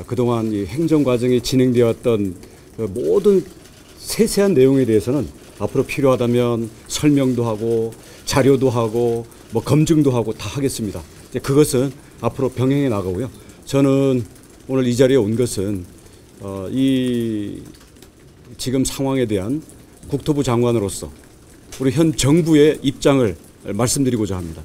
그동안 이 행정 과정이 진행되었던 모든 세세한 내용에 대해서는 앞으로 필요하다면 설명도 하고 자료도 하고 뭐 검증도 하고 다 하겠습니다. 이제 그것은 앞으로 병행해 나가고요. 저는 오늘 이 자리에 온 것은 이 지금 상황에 대한 국토부 장관으로서 우리 현 정부의 입장을 말씀드리고자 합니다.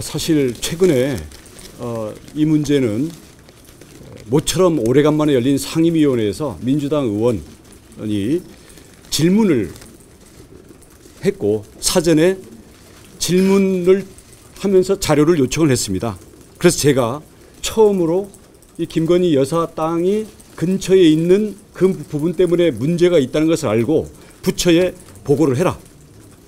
사실 최근에 이 문제는 모처럼 오래간만에 열린 상임위원회에서 민주당 의원이 질문을 했고 사전에 질문을 하면서 자료를 요청을 했습니다. 그래서 제가 처음으로 이 김건희 여사 땅이 근처에 있는 그 부분 때문에 문제가 있다는 것을 알고 부처에 보고를 해라.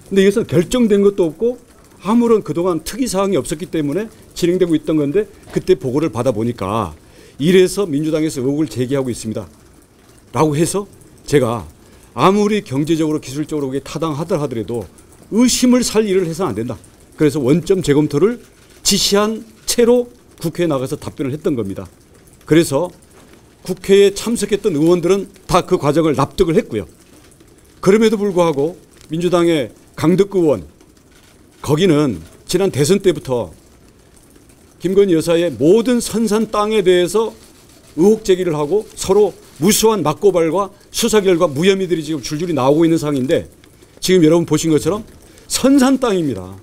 근데 이것은 결정된 것도 없고 아무런 그동안 특이사항이 없었기 때문에 진행되고 있던 건데 그때 보고를 받아보니까 이래서 민주당에서 의혹을 제기하고 있습니다. 라고 해서 제가 아무리 경제적으로 기술적으로 그게 타당하더라도 의심을 살 일을 해서는 안 된다. 그래서 원점 재검토를 지시한 채로 국회에 나가서 답변을 했던 겁니다. 그래서 국회에 참석했던 의원들은 다 그 과정을 납득을 했고요. 그럼에도 불구하고 민주당의 강덕구 의원 거기는 지난 대선 때부터 김건희 여사의 모든 선산 땅에 대해서 의혹 제기를 하고 서로 무수한 맞고발과 수사 결과 무혐의들이 지금 줄줄이 나오고 있는 상황인데 지금 여러분 보신 것처럼 선산 땅입니다.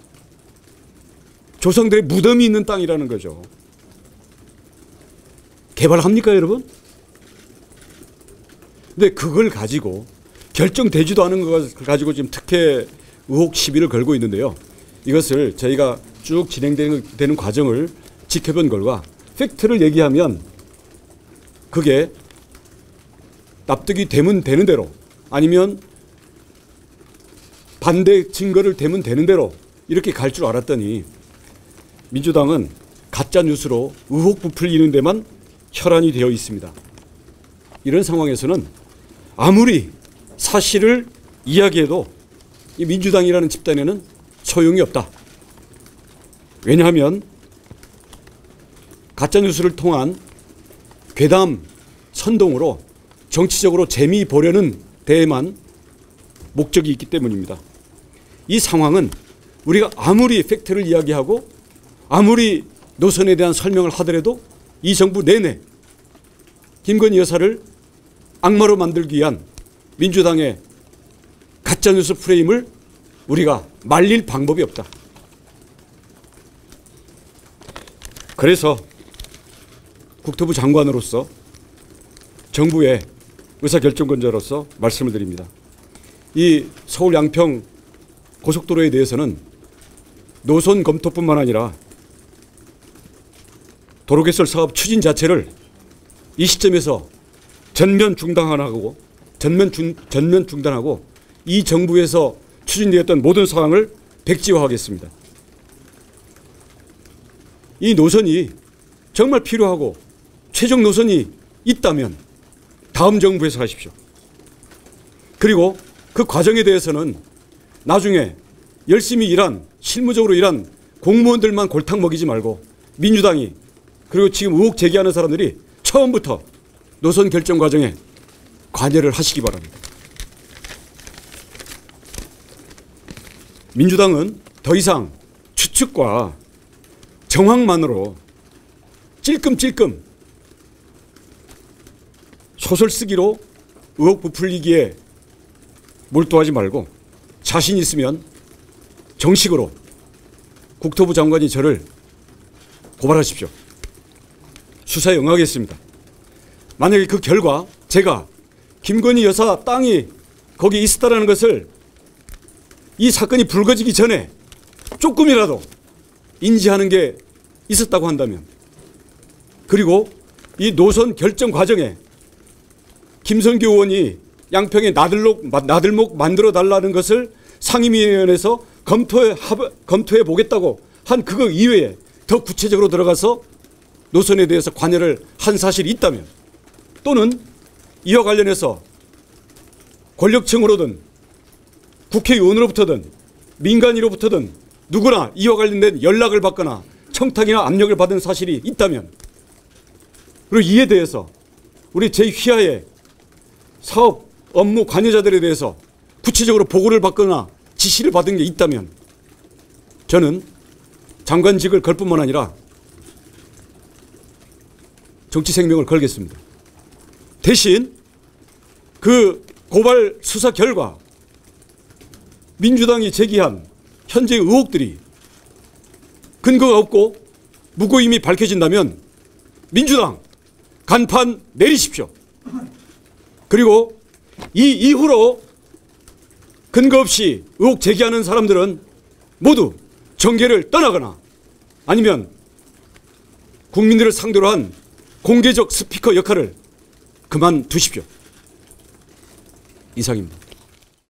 조상들의 무덤이 있는 땅이라는 거죠. 개발합니까 여러분? 근데 그걸 가지고 결정되지도 않은 걸 가지고 지금 특혜 의혹 시비를 걸고 있는데요. 이것을 저희가 쭉 진행되는 과정을 지켜본 결과 팩트를 얘기하면 그게 납득이 되면 되는 대로 아니면 반대 증거를 대면 되는 대로 이렇게 갈 줄 알았더니 민주당은 가짜 뉴스로 의혹 부풀리는 데만 혈안이 되어 있습니다. 이런 상황에서는 아무리 사실을 이야기해도 이 민주당이라는 집단에는 소용이 없다. 왜냐하면 가짜뉴스를 통한 괴담 선동으로 정치적으로 재미 보려는 데에만 목적이 있기 때문입니다. 이 상황은 우리가 아무리 팩트를 이야기하고 아무리 노선에 대한 설명을 하더라도 이 정부 내내 김건희 여사를 악마로 만들기 위한 민주당의 가짜뉴스 프레임을 우리가 말릴 방법이 없다. 그래서 국토부 장관으로서 정부의 의사결정권자로서 말씀을 드립니다. 이 서울 양평 고속도로에 대해서는 노선 검토뿐만 아니라 도로개설 사업 추진 자체를 이 시점에서 전면 중단하고 이 정부에서 추진되었던 모든 사항을 백지화하겠습니다. 이 노선이 정말 필요하고 최종 노선이 있다면 다음 정부에서 하십시오. 그리고 그 과정에 대해서는 나중에 열심히 일한 실무적으로 일한 공무원들만 골탕 먹이지 말고 민주당이 그리고 지금 의혹 제기하는 사람들이 처음부터 노선 결정 과정에 관여를 하시기 바랍니다. 민주당은 더 이상 추측과 정황만으로 찔끔찔끔 소설 쓰기로 의혹 부풀리기에 몰두하지 말고 자신 있으면 정식으로 국토부 장관이 저를 고발하십시오. 수사에 응하겠습니다. 만약에 그 결과 제가 김건희 여사 땅이 거기 있었다는 것을 이 사건이 불거지기 전에 조금이라도 인지하는 게 있었다고 한다면 그리고 이 노선 결정 과정에 김성규 의원이 양평에 나들목 만들어 달라는 것을 상임위원회에서 검토해 보겠다고 한 그거 이외에 더 구체적으로 들어가서 노선에 대해서 관여를 한 사실이 있다면 또는 이와 관련해서 권력층으로든 국회의원으로부터든 민간인으로부터든 누구나 이와 관련된 연락을 받거나 청탁이나 압력을 받은 사실이 있다면, 그리고 이에 대해서 우리 제1휘하의 사업 업무 관여자들에 대해서 구체적으로 보고를 받거나 지시를 받은 게 있다면 저는 장관직을 걸 뿐만 아니라 정치 생명을 걸겠습니다. 대신 그 고발 수사 결과 민주당이 제기한 현재 의혹들이 근거가 없고 무고임이 밝혀진다면 민주당 간판 내리십시오. 그리고 이 이후로 근거 없이 의혹 제기하는 사람들은 모두 정계를 떠나거나 아니면 국민들을 상대로 한 공개적 스피커 역할을 그만두십시오. 이상입니다.